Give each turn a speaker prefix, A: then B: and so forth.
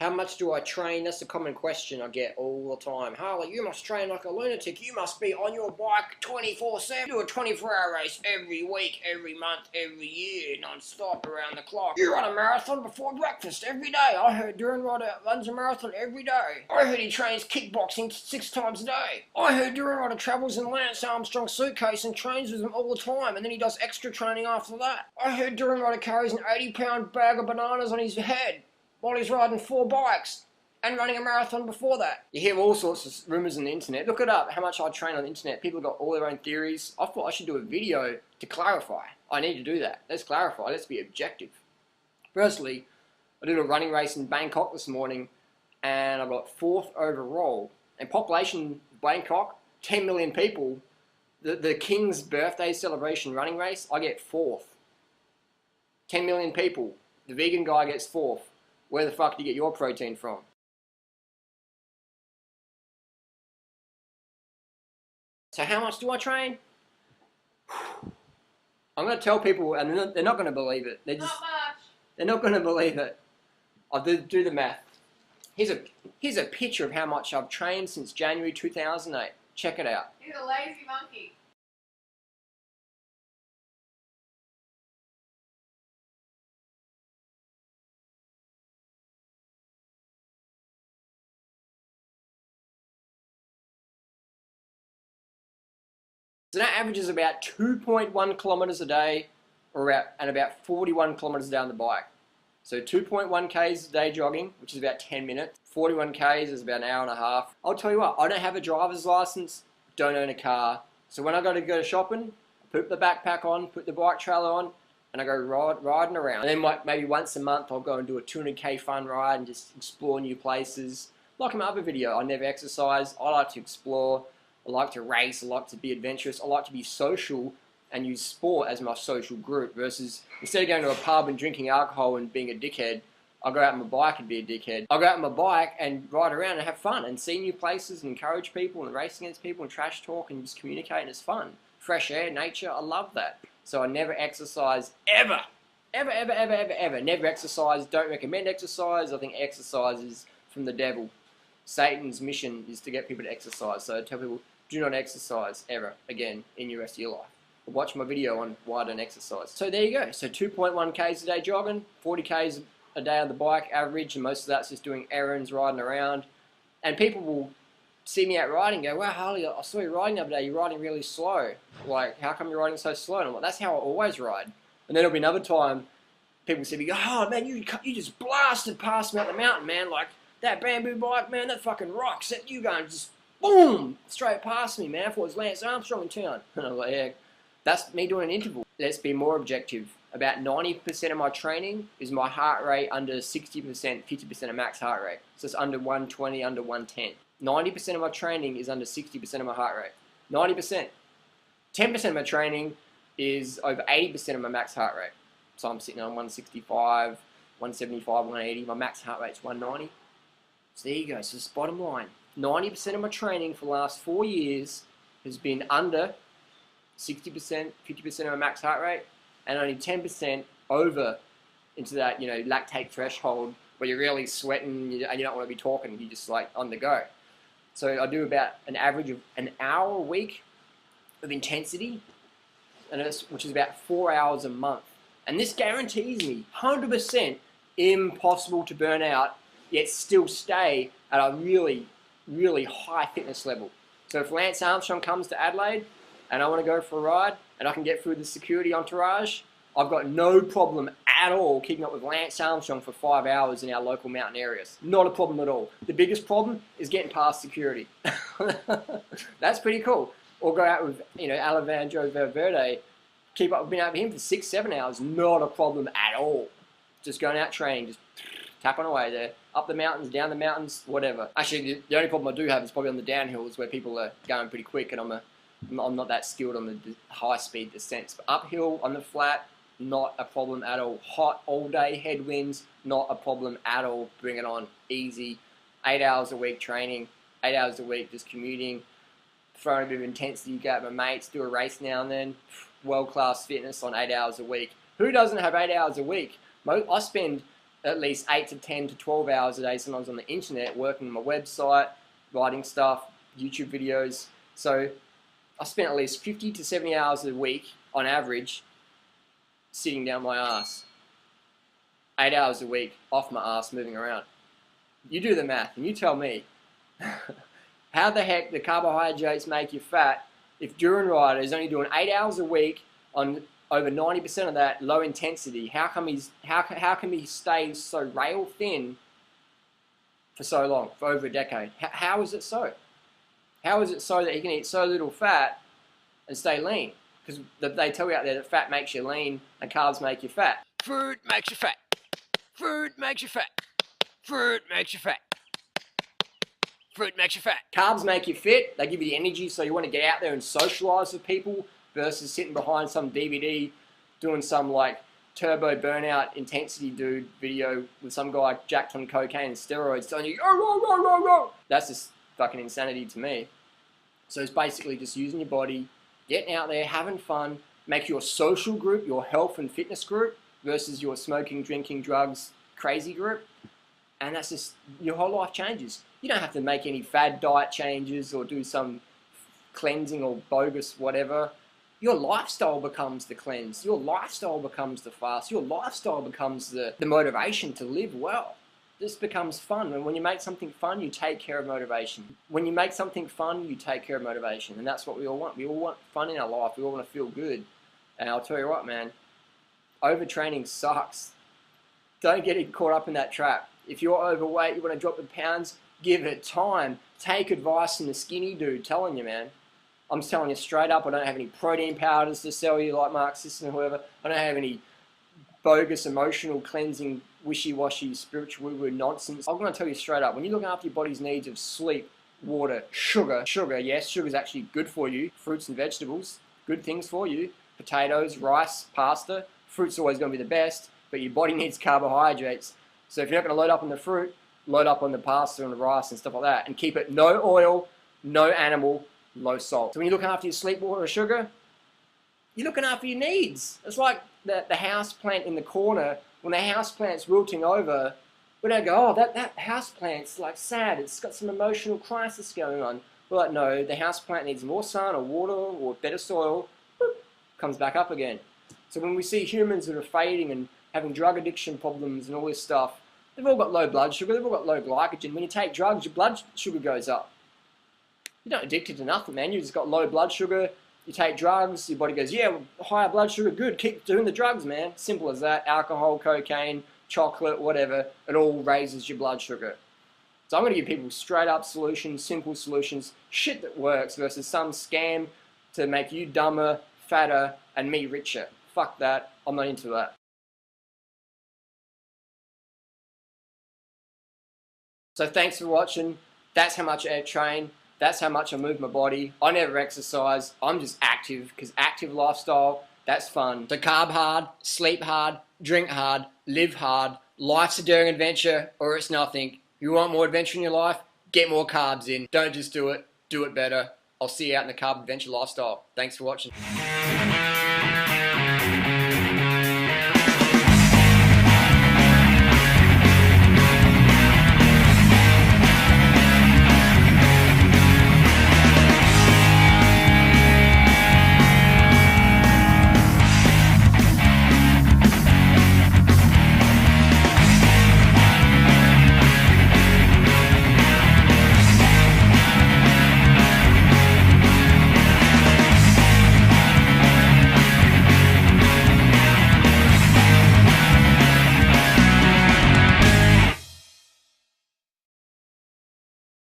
A: How much do I train? That's a common question I get all the time. Harley, you must train like a lunatic. You must be on your bike 24/7. Do a 24-hour race every week, every month, every year, non-stop around the clock. You run a marathon before breakfast every day. I heard Durianrider runs a marathon every day. I heard he trains kickboxing 6 times a day. I heard Durianrider travels in Lance Armstrong's suitcase and trains with him all the time, and then he does extra training after that. I heard Durianrider carries an 80-pound bag of bananas on his head while he's riding 4 bikes and running a marathon before that. You hear all sorts of rumours on the internet. Look it up, how much I train on the internet. People have got all their own theories. I thought I should do a video to clarify. I need to do that. Let's clarify. Let's be objective. Firstly, I did a running race in Bangkok this morning and I got 4th overall. And population Bangkok, 10 million people. The King's birthday celebration running race, I get 4th. 10 million people. The vegan guy gets 4th. Where the fuck do you get your protein from? So how much do I train? I'm going to tell people, and they're not going to believe it. They're not going to believe it. I'll do the math. Here's a picture of how much I've trained since January 2008. Check it out.
B: He's a lazy monkey.
A: So that averages about 2.1 kilometres a day, and about 41 kilometres down the bike. So 2.1 k's a day jogging, which is about 10 minutes. 41 k's is about an hour and a half. I'll tell you what, I don't have a driver's license, don't own a car. So when I go shopping, I put the backpack on, put the bike trailer on, and I go riding around. And then maybe once a month I'll go and do a 200k fun ride and just explore new places. Like in my other video, I never exercise, I like to explore. I like to race, I like to be adventurous, I like to be social and use sport as my social group versus instead of going to a pub and drinking alcohol and being a dickhead, I'll go out on my bike and be a dickhead. I'll go out on my bike and ride around and have fun and see new places and encourage people and race against people and trash talk and just communicate and it's fun. Fresh air, nature, I love that. So I never exercise ever. Ever, ever, ever, ever, ever. Never exercise, don't recommend exercise. I think exercise is from the devil. Satan's mission is to get people to exercise. So I tell people, do not exercise ever again in the rest of your life. Watch my video on why I don't exercise. So there you go. So 2.1 k's a day jogging, 40 k's a day on the bike average, and most of that's just doing errands, riding around. And people will see me out riding and go, wow, Harley, I saw you riding the other day, you're riding really slow. Like, how come you're riding so slow? And I'm like, that's how I always ride. And then there'll be another time, people see me go, oh man, you just blasted past me up the mountain, man. Like, that bamboo bike, man, that fucking rocks. That you going just boom, straight past me, man. I thought it was Lance Armstrong in town. And I was like, yeah, that's me doing an interval. Let's be more objective. About 90% of my training is my heart rate under 60%, 50% of max heart rate. So it's under 120, under 110. 90% of my training is under 60% of my heart rate. 90%. 10% of my training is over 80% of my max heart rate. So I'm sitting on 165, 175, 180. My max heart rate's 190. So there you go. So it's bottom line. 90% of my training for the last 4 years has been under 60%, 50% of my max heart rate, and only 10% over into that, you know, lactate threshold where you're really sweating and you don't want to be talking, you're just like on the go. So I do about an average of an hour a week of intensity, which is about 4 hours a month. And this guarantees me 100% impossible to burn out, yet still stay at a really, really high fitness level. So if Lance Armstrong comes to Adelaide and I want to go for a ride and I can get through the security entourage, I've got no problem at all keeping up with Lance Armstrong for 5 hours in our local mountain areas. Not a problem at all. The biggest problem is getting past security. That's pretty cool. Or go out with, you know, Alejandro Valverde, keep up, been out with him for 6, 7 hours. Not a problem at all. Just going out training, just tapping away there. Up the mountains, down the mountains, whatever. Actually, the only problem I do have is probably on the downhills where people are going pretty quick and I'm not that skilled on the high-speed descents. But uphill, on the flat, not a problem at all. Hot all day, headwinds, not a problem at all. Bring it on, easy. 8 hours a week training, 8 hours a week just commuting, throwing a bit of intensity, go out with my mates, do a race now and then. World-class fitness on 8 hours a week. Who doesn't have 8 hours a week? I spend at least 8 to 10 to 12 hours a day, sometimes on the internet, working on my website, writing stuff, YouTube videos. So I spent at least 50 to 70 hours a week on average sitting down my ass. 8 hours a week off my ass moving around. You do the math and you tell me how the heck the carbohydrates make you fat if Durianrider is only doing 8 hours a week on over 90% of that low intensity. How can he stay so rail thin for so long, for over a decade? How is it so? How is it so that he can eat so little fat and stay lean? Because they tell you out there that fat makes you lean and carbs make you fat. Food makes you fat. Food makes you fat. Food makes you fat. Fruit makes you fat. Carbs make you fit. They give you the energy so you want to get out there and socialise with people versus sitting behind some DVD doing some like turbo burnout intensity dude video with some guy jacked on cocaine and steroids telling you, oh. That's just fucking insanity to me. So it's basically just using your body, getting out there, having fun, make your social group, your health and fitness group versus your smoking, drinking, drugs, crazy group. And that's just, your whole life changes. You don't have to make any fad diet changes or do some cleansing or bogus whatever. Your lifestyle becomes the cleanse. Your lifestyle becomes the fast. Your lifestyle becomes the motivation to live well. This becomes fun. And when you make something fun, you take care of motivation. When you make something fun, you take care of motivation. And that's what we all want. We all want fun in our life. We all want to feel good. And I'll tell you what, man, overtraining sucks. Don't get caught up in that trap. If you're overweight, you want to drop the pounds, give it time. Take advice from the skinny dude telling you, man. I'm telling you straight up, I don't have any protein powders to sell you like Mark Sisson or whoever. I don't have any bogus emotional cleansing, wishy-washy, spiritual woo-woo nonsense. I'm going to tell you straight up, when you're looking after your body's needs of sleep, water, sugar, yes, sugar is actually good for you. Fruits and vegetables, good things for you. Potatoes, rice, pasta. Fruit's always going to be the best, but your body needs carbohydrates. So if you're not going to load up on the fruit, load up on the pasta and the rice and stuff like that. And keep it no oil, no animal, low salt. So when you're looking after your sleep, water, sugar, you're looking after your needs. It's like the house plant in the corner. When the house plant's wilting over, we don't go, oh, that house plant's like sad. It's got some emotional crisis going on. We're like, no, the house plant needs more sun or water or better soil. Boop, comes back up again. So when we see humans that are fading and having drug addiction problems and all this stuff, they've all got low blood sugar, they've all got low glycogen. When you take drugs, your blood sugar goes up. You're not addicted to nothing, man. You've just got low blood sugar. You take drugs, your body goes, yeah, higher blood sugar, good. Keep doing the drugs, man. Simple as that. Alcohol, cocaine, chocolate, whatever. It all raises your blood sugar. So I'm going to give people straight up solutions, simple solutions, shit that works versus some scam to make you dumber, fatter, and me richer. Fuck that. I'm not into that. So thanks for watching. That's how much I train. That's how much I move my body. I never exercise. I'm just active because active lifestyle, that's fun. So carb hard, sleep hard, drink hard, live hard. Life's a daring adventure or it's nothing. You want more adventure in your life? Get more carbs in. Don't just do it better. I'll see you out in the carb adventure lifestyle. Thanks for watching.